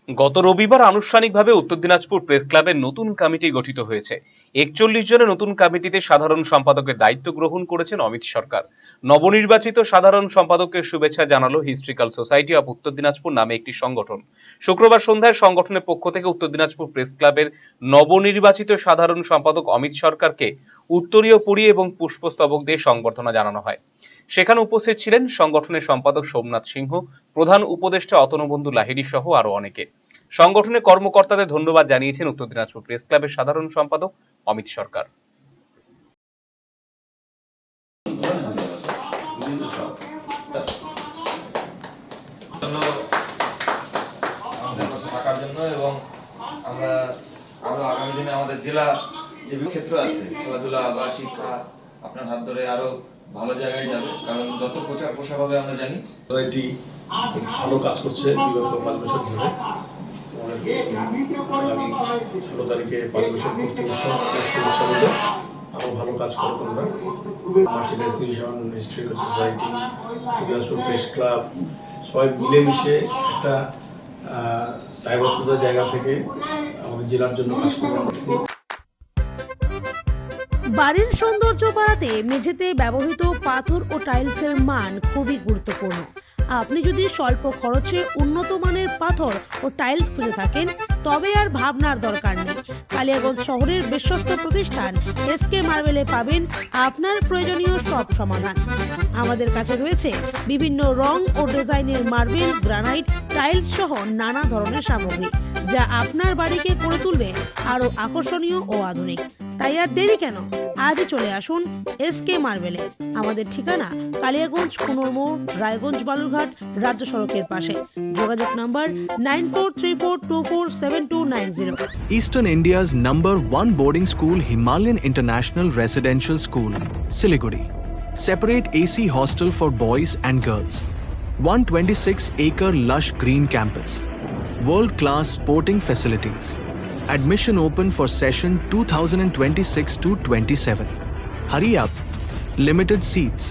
গত রবিবার আনুষ্ঠানিকভাবে উত্তর দিনাজপুর প্রেস ক্লাবের নতুন কমিটি গঠিত হয়েছে। ৪১ জনের নতুন কমিটিতে সাধারণ সম্পাদকের দায়িত্ব গ্রহণ করেছেন অমিত সরকার। নবনির্বাচিত সাধারণ সম্পাদকের শুভেচ্ছা জানালো হিস্ট্রিক্যাল সোসাইটি অব উত্তর দিনাজপুর নামে একটি সংগঠন। শুক্রবার সন্ধ্যায় সংগঠনের পক্ষ থেকে উত্তর দিনাজপুর প্রেস ক্লাবের নবনির্বাচিত সাধারণ সম্পাদক অমিত সরকারকে উত্তরীয় পরিয়ে এবং পুষ্পস্তবক দিয়ে সংবর্ধনা জানানো হয়। সেখানে উপস্থিত ছিলেন সংগঠনের সম্পাদক সোমনাথ সিংহ, প্রধান উপদেষ্টা অতনুবন্ধু লাহিড়ী সহ আরো অনেকে। সংগঠনের কর্মকর্তাদের ধন্যবাদ জানিয়েছেন উত্তর দিনাজপুর প্রেস ক্লাবের সাধারণ সম্পাদক অমিত সরকার। এবং আমরা আরো আগামী দিনে আমাদের জেলা যে ক্ষেত্র আছে খেলাধুলা বা শিক্ষা আপনার হাত ধরে আরো ভালো জায়গায় যাবে, কারণ যত প্রচার প্রসার হবে আমরা জানি সোসাইটি ভালো কাজ করছে বিগত 5 বছর ধরে। আগামী 16 তারিখে 5 বছর পূর্তি উৎসব শুভেচ্ছা দিলে আরো ভালো কাজ করবো তোমরা। Merchandisation, historical society, Dinajpur press club সবাই মিলেমিশে একটা দায়বদ্ধতার জায়গা থেকে আমাদের জেলার জন্য কাজ করবো। বাড়ির সৌন্দর্য বাড়াতে মেঝেতে ব্যবহৃত পাথর ও টাইলসের মান খুবই গুরুত্বপূর্ণ। আপনি যদি স্বল্প খরচে উন্নত মানের পাথর ও টাইলস খুঁজে থাকেন তবে আর ভাবনার দরকার নেই। কালিয়াগঞ্জ শহরের বিশ্বস্ত প্রতিষ্ঠান এসকে মার্বেলে পাবেন আপনার প্রয়োজনীয় সব সমাধান। আমাদের কাছে রয়েছে বিভিন্ন রং ও ডিজাইনের মার্বেল, গ্রানাইট, টাইলস সহ নানা ধরনের সামগ্রী, যা আপনার বাড়িকে করে তুলবে আরো আকর্ষণীয় ও আধুনিক। তাই আর দেরি কেন, আজই চলে আসুন এসকে মার্বেলে। আমাদের ঠিকানা কালিয়াগঞ্জ কুনোরমোড়, রায়গঞ্জ বালুরঘাট রাজ্য সড়কের পাশে। যোগাযোগ number 9434247290। Eastern India's #1 boarding school, Himalayan International Residential School, Siliguri. Separate AC hostel for boys and girls. 126-acre lush green campus. World-class sporting facilities. Admission open for session 2026-27. Hurry up. Limited seats.